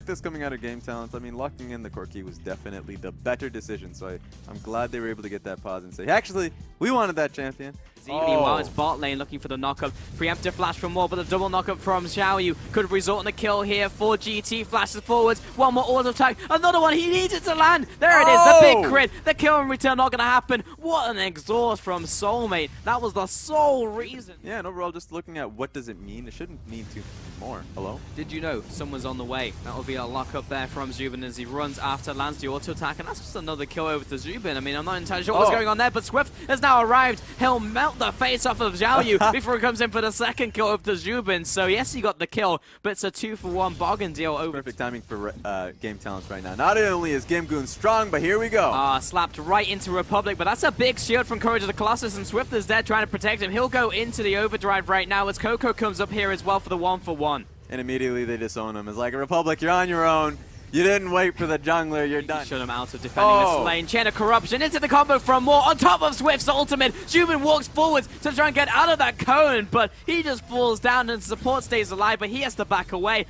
This coming out of Game Talents, I mean, locking in the Corki was definitely the better decision. So I'm glad they were able to get that pause and say, actually, we wanted that champion. Meanwhile, it's bot lane looking for the knockup. Preemptive flash from more, but the double knockup from Qiao could result in a kill here for GT. Flashes forwards. One more auto attack. Another one. He needs it to land. There it is. The big crit. The kill in return not going to happen. What an exhaust from Soulmate. That was the sole reason. Yeah, and overall, just looking at what does it mean, it shouldn't mean too more. Hello? Did you know someone's on the way? That will be a lock up there from Zubin as he runs after, lands the auto attack, and that's just another kill over to Zubin. I mean, I'm not entirely sure what's going on there, but Swift has now arrived. He'll melt the face off of Qiao before he comes in for the second kill over to Zubin. So yes, he got the kill, but it's a 2-for-1 bargain deal over. Perfect timing for Game Talents right now. Not only is Gimgoon strong, but here we go. Slapped right into Republic, but that's a big shield from Courage of the Colossus, and Swift is there trying to protect him. He'll go into the overdrive right now as Coco comes up here as well for the 1-for-1. And immediately they disown him. It's like, Republic, you're on your own. You didn't wait for the jungler, you're done. Shut him out of defending this lane. Chain of Corruption into the combo from Moore on top of Swift's ultimate. Zubin walks forwards to try and get out of that cone, but he just falls down and support stays alive, but he has to back away.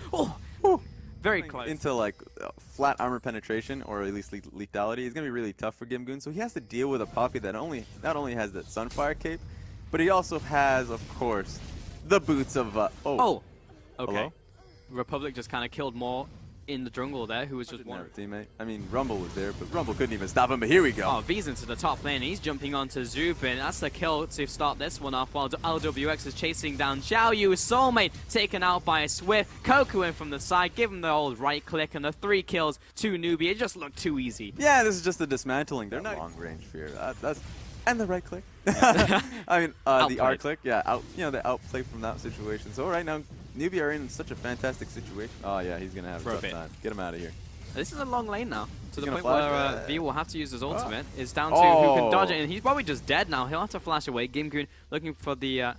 Very close. Into like flat armor penetration, or at least lethality. It's going to be really tough for Gimgoon, so he has to deal with a Poppy that not only has that Sunfire cape, but he also has, of course, the boots of... Okay. Hello? Republic just kind of killed Moore in the jungle there, who was just one teammate. I mean, Rumble was there, but Rumble couldn't even stop him, but here we go. V's into the top lane. He's jumping onto Zubin. That's the kill to start this one off, while LWX is chasing down Qiao. Soulmate taken out by Swift. Coco in from the side, give him the old right click, and the 3 kills to NewBee. It just looked too easy. Yeah, this is just the dismantling. They're not long range fear. And the right click. I mean, the R click. Yeah, they outplay from that situation. So right now, NewBee are in such a fantastic situation. Oh yeah, he's gonna have a tough time. Get him out of here. This is a long lane now, to the point where V will have to use his ultimate. It's down to who can dodge it, and he's probably just dead now. He'll have to flash away. Gimgoon looking for the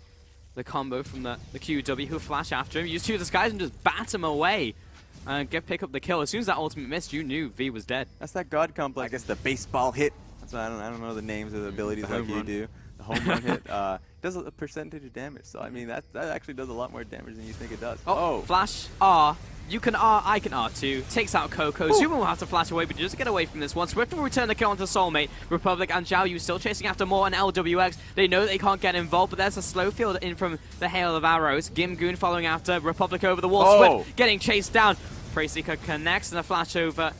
combo from the QW, who'll flash after him, use 2 disguise and just bat him away. And pick up the kill. As soon as that ultimate missed, you knew V was dead. That's that God complex. I guess the baseball hit. That's why I don't know the names of the abilities like you do. The home run hit does a percentage of damage. So I mean that actually does a lot more damage than you think it does. Flash R. You can R, I can R too. Takes out Coco. Zubin will have to flash away, but just get away from this one. Swift will return the kill onto Soulmate. Republic and Qiao still chasing after more, and LWX. They know they can't get involved, but there's a slow field in from the hail of arrows. Gimgoon following after Republic over the wall. Swift getting chased down. Preyseeker connects and a flash over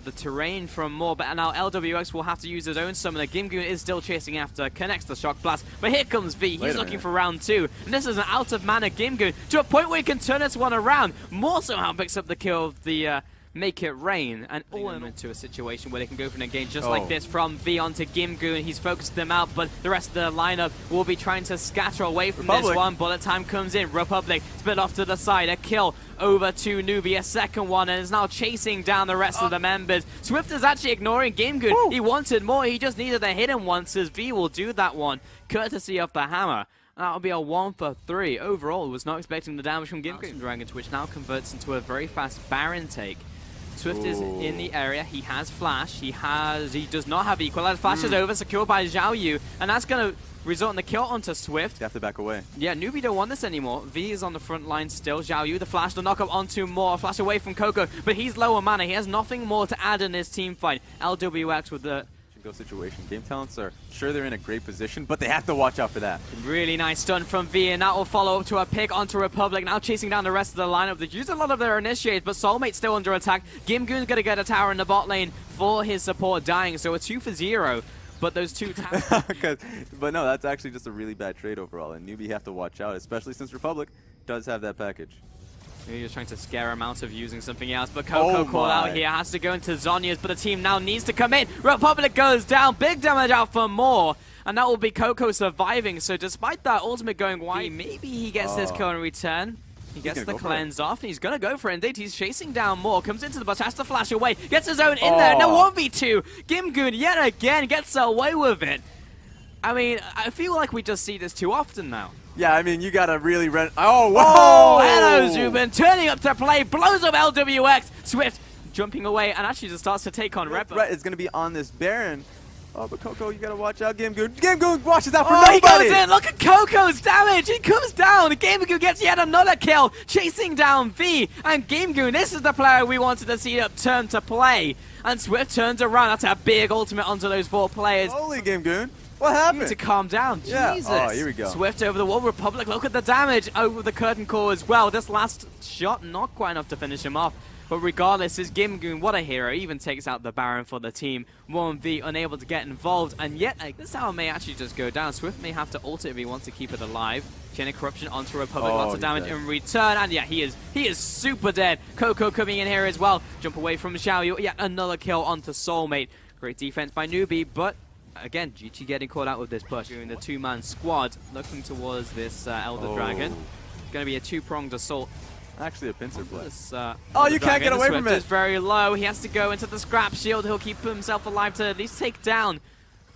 the terrain from Moore, but now LWX will have to use his own summoner. Gimgoon is still chasing after, connects the shock blast, but here comes V. He's looking for round 2, and this is an out of mana Gimgoon to a point where he can turn this one around. Moore somehow picks up the kill of the Make It Rain, and all into a situation where they can go for an engage just like this from V onto Gimgoon. He's focused them out, but the rest of the lineup will be trying to scatter away from this one. Bullet time comes in. Republic split off to the side. A kill over to NewBee, a second one, and is now chasing down the rest of the members. Swift is actually ignoring Gimgoon. He wanted more. He just needed a hit him once, as V will do that one, courtesy of the hammer. That'll be a 1-for-3. Overall, was not expecting the damage from Gimgoon Dragon, which now converts into a very fast Baron take. Swift is in the area. He has flash. He does not have equalize. Flash is over, secured by Qiao, and that's going to result in the kill onto Swift. You have to back away. Yeah, NewBee don't want this anymore. V is on the front line still. Qiao, the flash, the knockup onto Moore. Flash away from Coco, but he's lower mana. He has nothing more to add in his team fight. LWX with the situation. Game Talents are sure they're in a great position, but they have to watch out for that. Really nice stun from V, and that will follow up to a pick onto Republic. Now chasing down the rest of the lineup. They've used a lot of their initiates, but Soulmate's still under attack. Gimgoon's going to get a tower in the bot lane for his support dying, so a 2-for-0. But those 2 towers... But no, that's actually just a really bad trade overall, and NewBee have to watch out, especially since Republic does have that package. Maybe just trying to scare him out of using something else, but Coco call out here has to go into Zhonya's, but the team now needs to come in. Republic goes down, big damage out for Moore, and that will be Coco surviving. So despite that ultimate going wide, maybe he gets this kill in return. He gets the cleanse off, and he's going to go for it. Indeed, he's chasing down Moore, comes into the bush, has to flash away, gets his own in there. No 1v2. Gimgoon yet again gets away with it. I mean, I feel like we just see this too often now. Yeah, I mean, you gotta really run. Oh, wow! Hello, Zubin, turning up to play, blows up LWX. Swift jumping away and actually just starts to take on Rep. Right, it's gonna be on this Baron. Oh, but Coco, you gotta watch out. Game Goon watches out for nobody. nobody. He goes in. Look at Coco's damage. He comes down. Game Goon gets yet another kill, chasing down V. And Game Goon, this is the player we wanted to see turn to play. And Swift turns around. That's a big ultimate onto those 4 players. Holy Game Goon. What happened? You need to calm down. Yeah. Jesus. Oh, here we go. Swift over the wall. Republic, look at the damage over the curtain core as well. This last shot, not quite enough to finish him off. But regardless, is Gimgoon, what a hero. He even takes out the Baron for the team. 1v unable to get involved. And yet, this tower may actually just go down. Swift may have to ult it if he wants to keep it alive. Chain of Corruption onto Republic. Lots of damage in return. And yeah, he is super dead. Coco coming in here as well. Jump away from Qiao. Yet another kill onto Soulmate. Great defense by NewBee, but again, GT getting caught out with this push. Doing the 2-man squad, looking towards this Elder Dragon. It's going to be a 2-pronged assault. Actually, a pincer play. Oh, you can't get away from it. Is very low. He has to go into the scrap shield. He'll keep himself alive to at least take down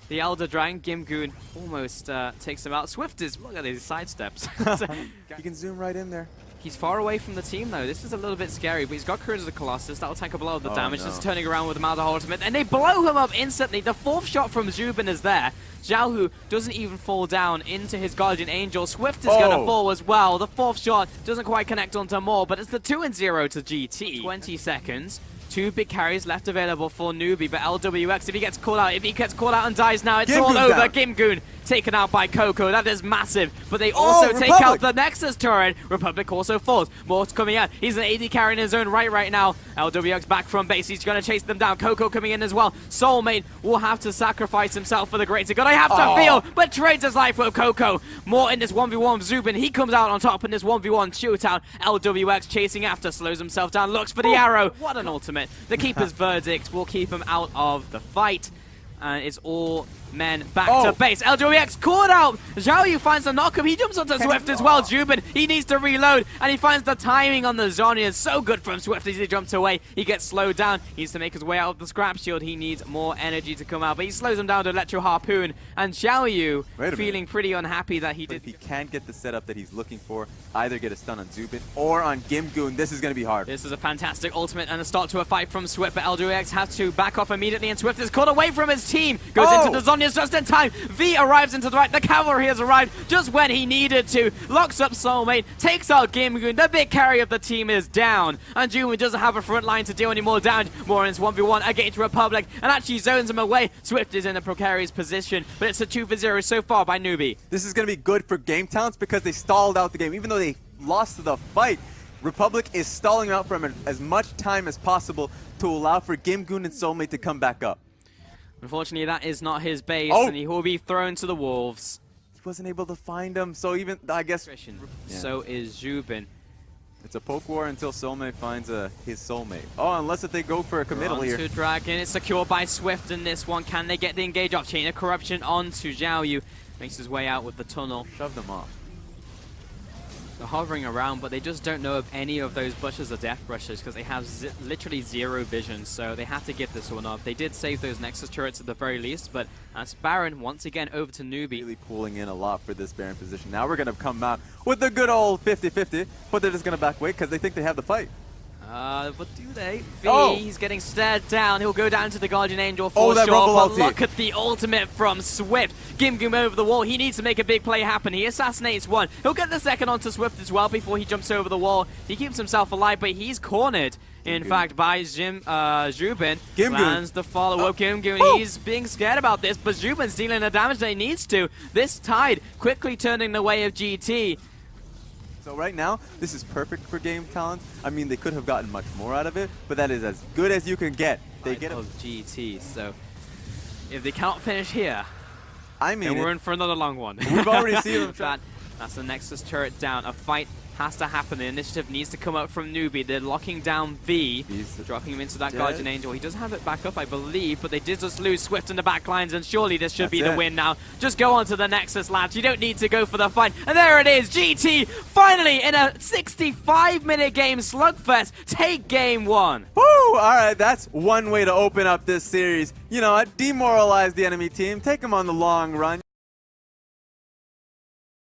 the Elder Dragon. Gimgoon almost takes him out. Swift is, look at these side steps. You can zoom right in there. He's far away from the team, though. This is a little bit scary, but he's got Courage of the Colossus. That'll tank a blow of the damage. Just turning around with the Mouth ultimate, and they blow him up instantly. The 4th shot from Zubin is there. Qiao, who doesn't even fall down into his Guardian Angel. Swift is going to fall as well. The 4th shot doesn't quite connect onto more, but it's the 2-0 to GT. 20 seconds. 2 big carries left available for NewBee, but LWX, if he gets caught out and dies now, it's all over. Gimgoon taken out by Coco. That is massive. But they also take out the Nexus turret. Republic also falls. Mort's coming out. He's an AD carry in his own right now. LWX back from base. He's going to chase them down. Coco coming in as well. Soulmate will have to sacrifice himself for the greater good. I have to feel, but trades his life with Coco. More in this 1v1. Zubin, he comes out on top in this 1v1 shootout. LWX chasing after, slows himself down, looks for the arrow. What an ultimate. The Keeper's verdict will keep him out of the fight. And it's all men back to base. LWX caught out. Qiao Yu finds the knockup. He jumps onto Swift as well. Zubin, he needs to reload. And he finds the timing on the Zhonyan. So good from Swift as he jumps away. He gets slowed down. He needs to make his way out of the scrap shield. He needs more energy to come out. But he slows him down to Electro Harpoon. And Qiao Yu feeling pretty unhappy that he did. If he can't get the setup that he's looking for, either get a stun on Zubin or on Gimgoon, this is going to be hard. This is a fantastic ultimate and a start to a fight from Swift. But LWX has to back off immediately. And Swift is caught away from his team. Goes into the Zhonyan just in time. V arrives into the right. The cavalry has arrived just when he needed to. Locks up Soulmate. Takes out Gimgoon. The big carry of the team is down. And Juwin doesn't have a front line to deal any more damage. Morin's 1v1 against Republic. And actually zones him away. Swift is in a precarious position. But it's a 2-0 so far by NewBee. This is going to be good for game talents because they stalled out the game. Even though they lost the fight, Republic is stalling out for him as much time as possible to allow for Gimgoon and Soulmate to come back up. Unfortunately, that is not his base, and he will be thrown to the wolves. He wasn't able to find him, so even, I guess... So is Zubin. It's a poke war until Soulmate finds his soulmate. Oh, unless if they go for a committal here. Onto Dragon, it's secured by Swift in this one. Can they get the engage off? Chain of Corruption onto Qiao Yu. Makes his way out with the tunnel. Shove them off. They're hovering around, but they just don't know of any of those bushes or death brushes because they have literally 0 vision, so they have to give this one up. They did save those Nexus turrets at the very least, but that's Baron once again over to NewBee. Really pulling in a lot for this Baron position. Now we're going to come out with the good old 50-50, but they're just going to back away because they think they have the fight. But do they? V, he's getting stared down. He'll go down to the Guardian Angel for that sure, but ulti. look at the ultimate from Swift. Gimgoon over the wall. He needs to make a big play happen. He assassinates one. He'll get the second onto Swift as well before he jumps over the wall. He keeps himself alive, but he's cornered, in fact, by Zubin. Lands the follow-up. Gimgoon, he's being scared about this, but Zubin's dealing the damage that he needs to. This tide quickly turning the way of GT. So right now, this is perfect for game talent. I mean, they could have gotten much more out of it, but that is as good as you can get. They get of GT, so if they cannot finish here, I mean, then we're in for another long one. We've already seen them. That's the Nexus turret down. A fight has to happen. The initiative needs to come up from NewBee. They're locking down V, dropping him into that Guardian Angel. He does have it back up, I believe, but they did just lose Swift in the back lines, and surely this should be the win now. Just go on to the Nexus, lads. You don't need to go for the fight. And there it is. GT finally in a 65-minute game slugfest. Take game 1. Woo! All right, that's one way to open up this series. You know, demoralize the enemy team, take them on the long run.